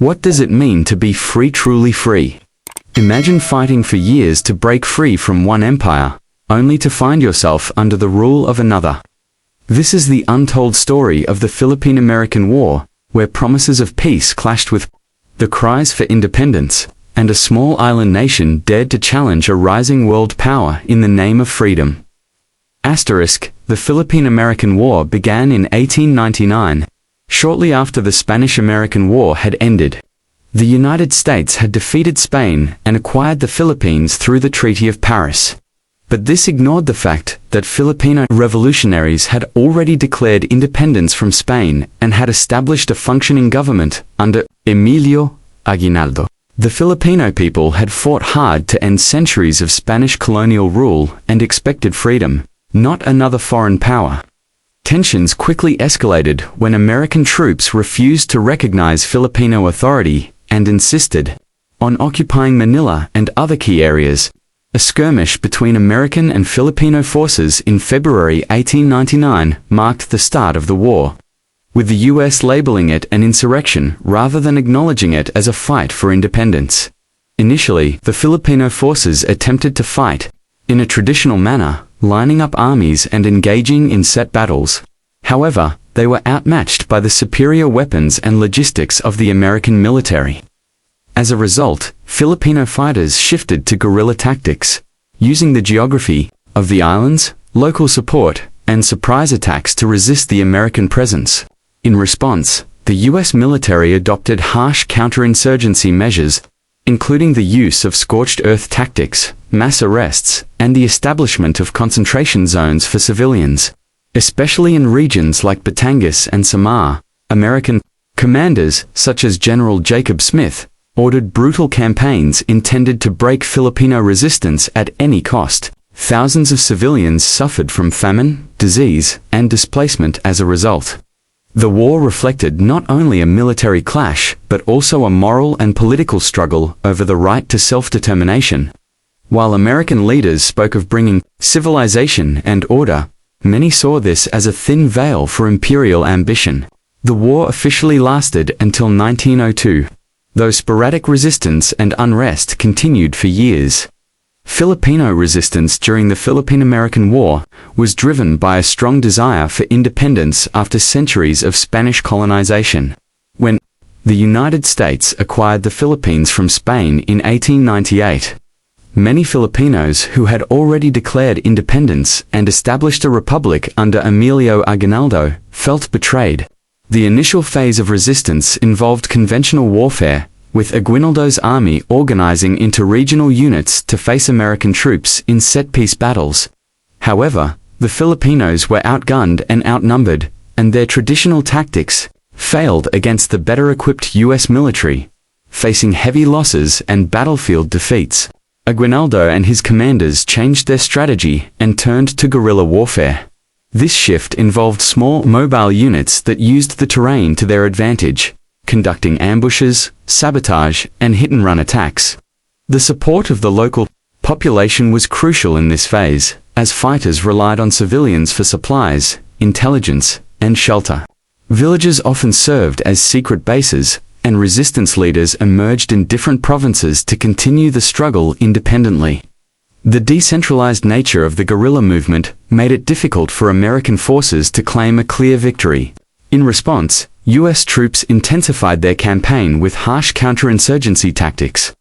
What does it mean to be free, truly free? Imagine fighting for years to break free from one empire, only to find yourself under the rule of another. This is the untold story of the Philippine-American War, where promises of peace clashed with the cries for independence, and a small island nation dared to challenge a rising world power in the name of freedom. The Philippine-American War began in 1899, shortly after the Spanish-American War had ended. The United States had defeated Spain and acquired the Philippines through the Treaty of Paris. But this ignored the fact that Filipino revolutionaries had already declared independence from Spain and had established a functioning government under Emilio Aguinaldo. The Filipino people had fought hard to end centuries of Spanish colonial rule and expected freedom, not another foreign power. Tensions quickly escalated when American troops refused to recognize Filipino authority and insisted on occupying Manila and other key areas. A skirmish between American and Filipino forces in February 1899 marked the start of the war, with the U.S. labeling it an insurrection rather than acknowledging it as a fight for independence. Initially, the Filipino forces attempted to fight in a traditional manner, lining up armies and engaging in set battles. However, they were outmatched by the superior weapons and logistics of the American military. As a result, Filipino fighters shifted to guerrilla tactics, using the geography of the islands, local support, and surprise attacks to resist the American presence. In response, the U.S. military adopted harsh counterinsurgency measures, including the use of scorched earth tactics, mass arrests, and the establishment of concentration zones for civilians. Especially in regions like Batangas and Samar, American commanders, such as General Jacob Smith, ordered brutal campaigns intended to break Filipino resistance at any cost. Thousands of civilians suffered from famine, disease, and displacement as a result. The war reflected not only a military clash, but also a moral and political struggle over the right to self-determination. While American leaders spoke of bringing civilization and order, many saw this as a thin veil for imperial ambition. The war officially lasted until 1902, though sporadic resistance and unrest continued for years. Filipino resistance during the Philippine-American War was driven by a strong desire for independence after centuries of Spanish colonization. When the United States acquired the Philippines from Spain in 1898, many Filipinos who had already declared independence and established a republic under Emilio Aguinaldo felt betrayed. The initial phase of resistance involved conventional warfare, with Aguinaldo's army organizing into regional units to face American troops in set-piece battles. However, the Filipinos were outgunned and outnumbered, and their traditional tactics failed against the better-equipped U.S. military, facing heavy losses and battlefield defeats. Aguinaldo and his commanders changed their strategy and turned to guerrilla warfare. This shift involved small, mobile units that used the terrain to their advantage, conducting ambushes, sabotage, and hit-and-run attacks. The support of the local population was crucial in this phase, as fighters relied on civilians for supplies, intelligence, and shelter. Villages often served as secret bases, and resistance leaders emerged in different provinces to continue the struggle independently. The decentralized nature of the guerrilla movement made it difficult for American forces to claim a clear victory. In response, U.S. troops intensified their campaign with harsh counterinsurgency tactics,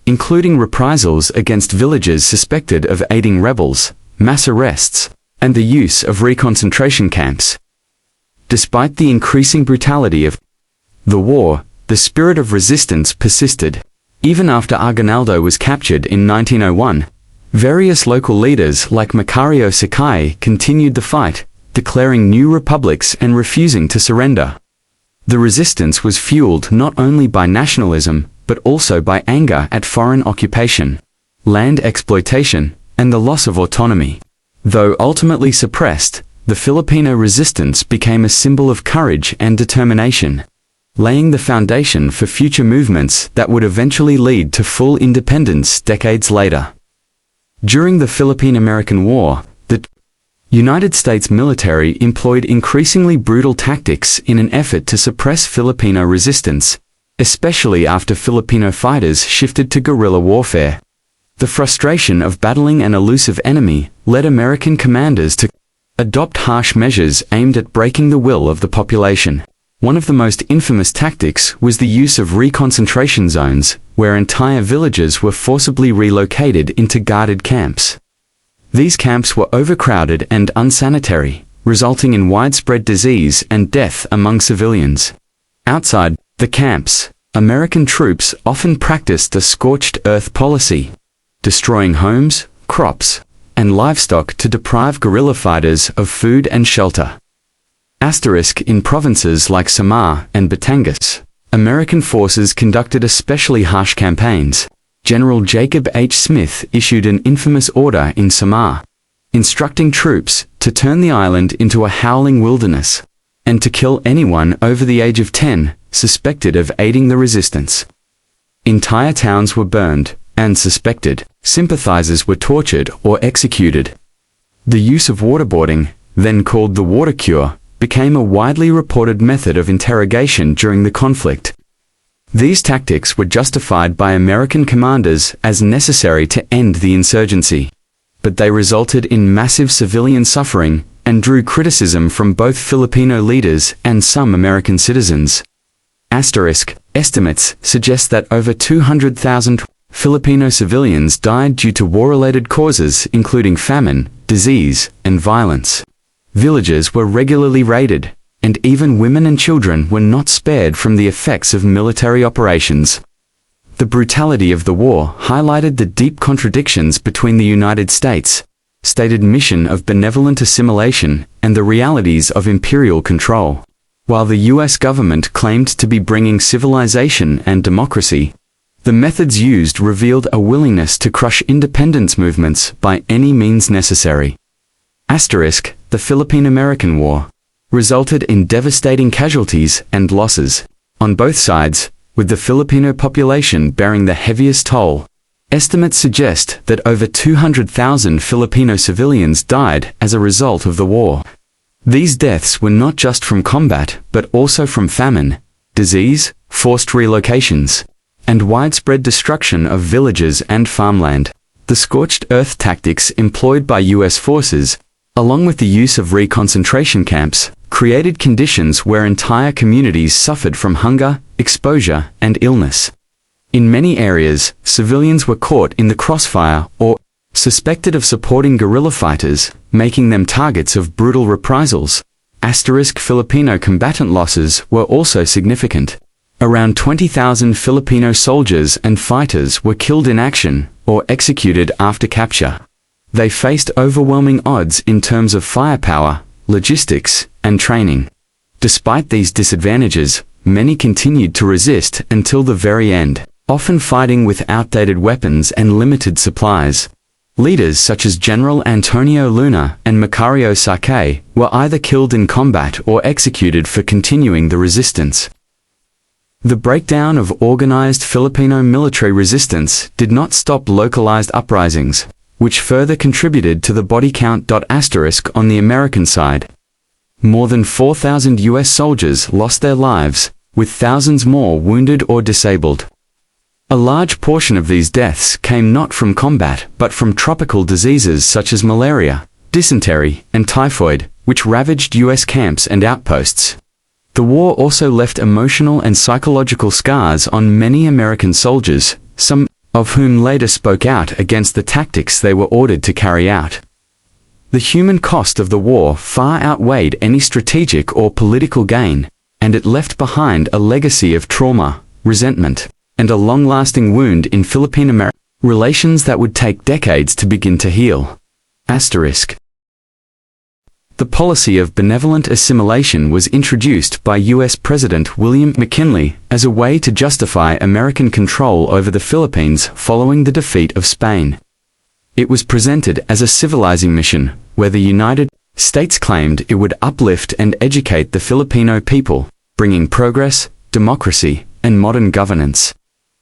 including reprisals against villages suspected of aiding rebels, mass arrests, and the use of reconcentration camps. Despite the increasing brutality of the war, the spirit of resistance persisted. Even after Aguinaldo was captured in 1901, various local leaders like Macario Sakay continued the fight, declaring new republics and refusing to surrender. The resistance was fueled not only by nationalism, but also by anger at foreign occupation, land exploitation, and the loss of autonomy. Though ultimately suppressed, the Filipino resistance became a symbol of courage and determination, laying the foundation for future movements that would eventually lead to full independence decades later. During the Philippine-American War, the United States military employed increasingly brutal tactics in an effort to suppress Filipino resistance. especially after Filipino fighters shifted to guerrilla warfare. The frustration of battling an elusive enemy led American commanders to adopt harsh measures aimed at breaking the will of the population. One of the most infamous tactics was the use of reconcentration zones, where entire villages were forcibly relocated into guarded camps. These camps were overcrowded and unsanitary, resulting in widespread disease and death among civilians. Outside the camps, American troops often practiced a scorched earth policy, destroying homes, crops, and livestock to deprive guerrilla fighters of food and shelter. In provinces like Samar and Batangas, American forces conducted especially harsh campaigns. General Jacob H. Smith issued an infamous order in Samar, instructing troops to turn the island into a howling wilderness, and to kill anyone over the age of 10 suspected of aiding the resistance. Entire towns were burned, and suspected sympathizers were tortured or executed. The use of waterboarding, then called the water cure, became a widely reported method of interrogation during the conflict. These tactics were justified by American commanders as necessary to end the insurgency, but they resulted in massive civilian suffering and drew criticism from both Filipino leaders and some American citizens. Estimates suggest that over 200,000 Filipino civilians died due to war-related causes including famine, disease, and violence. Villages were regularly raided, and even women and children were not spared from the effects of military operations. The brutality of the war highlighted the deep contradictions between the United States' stated mission of benevolent assimilation and the realities of imperial control. While the U.S. government claimed to be bringing civilization and democracy, the methods used revealed a willingness to crush independence movements by any means necessary. The Philippine-American War resulted in devastating casualties and losses on both sides, with the Filipino population bearing the heaviest toll. Estimates suggest that over 200,000 Filipino civilians died as a result of the war. These deaths were not just from combat, but also from famine, disease, forced relocations, and widespread destruction of villages and farmland. The scorched earth tactics employed by U.S. forces, along with the use of reconcentration camps, created conditions where entire communities suffered from hunger, exposure, and illness. In many areas, civilians were caught in the crossfire or suspected of supporting guerrilla fighters, making them targets of brutal reprisals. Filipino combatant losses were also significant. Around 20,000 Filipino soldiers and fighters were killed in action or executed after capture. They faced overwhelming odds in terms of firepower, logistics, and training. Despite these disadvantages, many continued to resist until the very end, often fighting with outdated weapons and limited supplies. Leaders such as General Antonio Luna and Macario Sake were either killed in combat or executed for continuing the resistance. The breakdown of organized Filipino military resistance did not stop localized uprisings, which further contributed to the body count. On the American side, more than 4,000 U.S. soldiers lost their lives, with thousands more wounded or disabled. A large portion of these deaths came not from combat but from tropical diseases such as malaria, dysentery, and typhoid, which ravaged U.S. camps and outposts. The war also left emotional and psychological scars on many American soldiers, some of whom later spoke out against the tactics they were ordered to carry out. The human cost of the war far outweighed any strategic or political gain, and it left behind a legacy of trauma, resentment, and a long-lasting wound in Philippine-American relations that would take decades to begin to heal. The policy of benevolent assimilation was introduced by U.S. President William McKinley as a way to justify American control over the Philippines following the defeat of Spain. It was presented as a civilizing mission, where the United States claimed it would uplift and educate the Filipino people, bringing progress, democracy, and modern governance.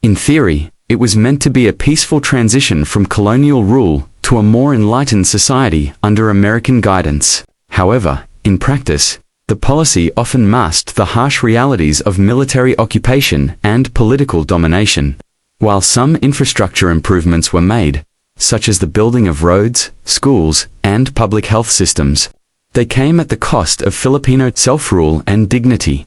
In theory, it was meant to be a peaceful transition from colonial rule to a more enlightened society under American guidance. However, in practice, the policy often masked the harsh realities of military occupation and political domination. While some infrastructure improvements were made, such as the building of roads, schools, and public health systems, they came at the cost of Filipino self-rule and dignity.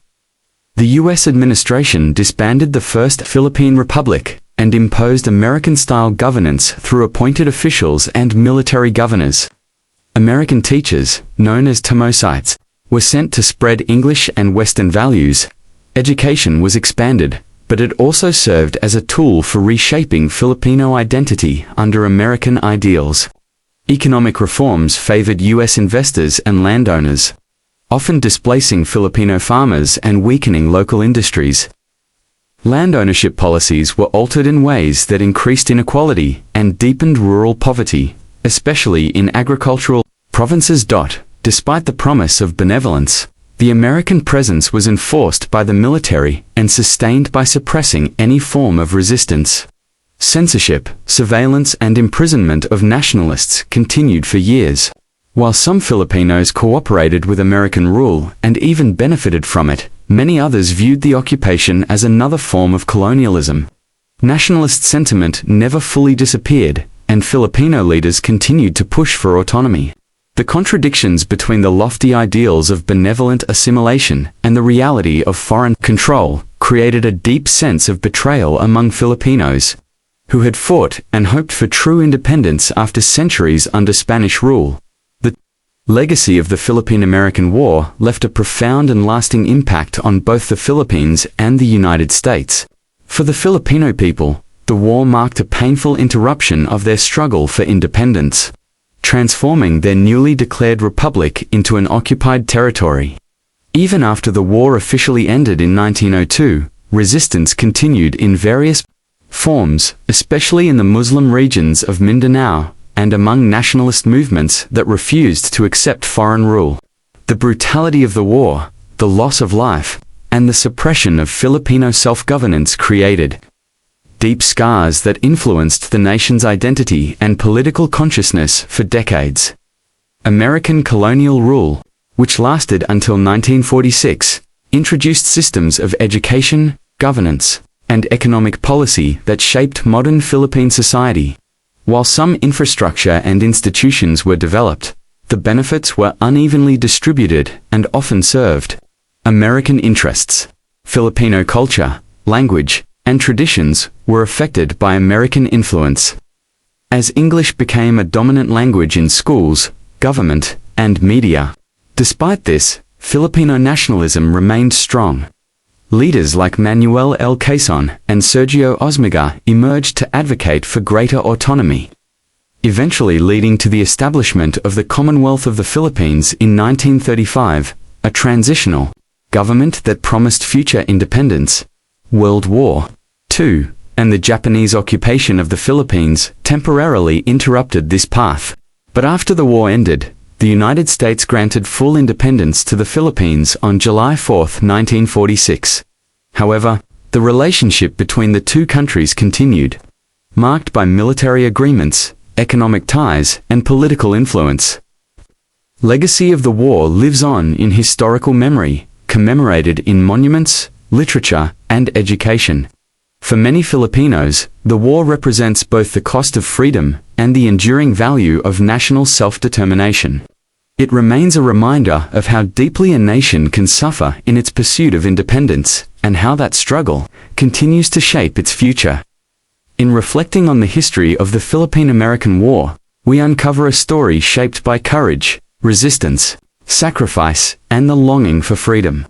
The U.S. administration disbanded the First Philippine Republic and imposed American-style governance through appointed officials and military governors. American teachers, known as Tamosites, were sent to spread English and Western values. Education was expanded, but it also served as a tool for reshaping Filipino identity under American ideals. Economic reforms favored U.S. investors and landowners, often displacing Filipino farmers and weakening local industries. Land ownership policies were altered in ways that increased inequality and deepened rural poverty, especially in agricultural provinces. Despite the promise of benevolence, the American presence was enforced by the military and sustained by suppressing any form of resistance. Censorship, surveillance, and imprisonment of nationalists continued for years. While some Filipinos cooperated with American rule and even benefited from it, many others viewed the occupation as another form of colonialism. Nationalist sentiment never fully disappeared, and Filipino leaders continued to push for autonomy. The contradictions between the lofty ideals of benevolent assimilation and the reality of foreign control created a deep sense of betrayal among Filipinos, who had fought and hoped for true independence after centuries under Spanish rule. The legacy of the Philippine-American War left a profound and lasting impact on both the Philippines and the United States. For the Filipino people, the war marked a painful interruption of their struggle for independence, transforming their newly declared republic into an occupied territory. Even after the war officially ended in 1902, resistance continued in various forms, especially in the Muslim regions of Mindanao and among nationalist movements that refused to accept foreign rule. The brutality of the war, the loss of life, and the suppression of Filipino self-governance created deep scars that influenced the nation's identity and political consciousness for decades. American colonial rule, which lasted until 1946, introduced systems of education, governance, and economic policy that shaped modern Philippine society. While some infrastructure and institutions were developed, the benefits were unevenly distributed and often served American interests. Filipino culture, language, and traditions were affected by American influence. As English became a dominant language in schools, government, and media. Despite this, Filipino nationalism remained strong. Leaders like Manuel L. Quezon and Sergio Osmegar emerged to advocate for greater autonomy, eventually leading to the establishment of the Commonwealth of the Philippines in 1935, a transitional government that promised future independence. World War II and the Japanese occupation of the Philippines temporarily interrupted this path. But after the war ended, the United States granted full independence to the Philippines on July 4, 1946. However, the relationship between the two countries continued, marked by military agreements, economic ties, and political influence. Legacy of the war lives on in historical memory, commemorated in monuments, literature, and education. For many Filipinos, the war represents both the cost of freedom and the enduring value of national self-determination. It remains a reminder of how deeply a nation can suffer in its pursuit of independence, and how that struggle continues to shape its future. In reflecting on the history of the Philippine-American War, we uncover a story shaped by courage, resistance, sacrifice, and the longing for freedom.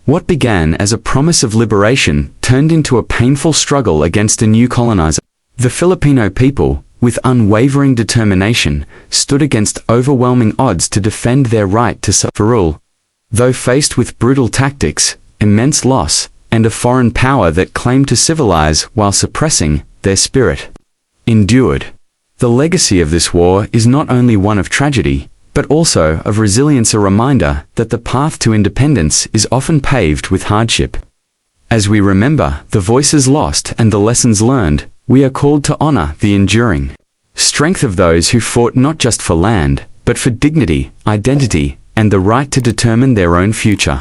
What began as a promise of liberation turned into a painful struggle against a new colonizer. The Filipino people, with unwavering determination, stood against overwhelming odds to defend their right to self-rule. Though faced with brutal tactics, immense loss, and a foreign power that claimed to civilize while suppressing, their spirit endured. The legacy of this war is not only one of tragedy, but also of resilience, a reminder that the path to independence is often paved with hardship. As we remember the voices lost and the lessons learned, we are called to honor the enduring strength of those who fought not just for land, but for dignity, identity, and the right to determine their own future.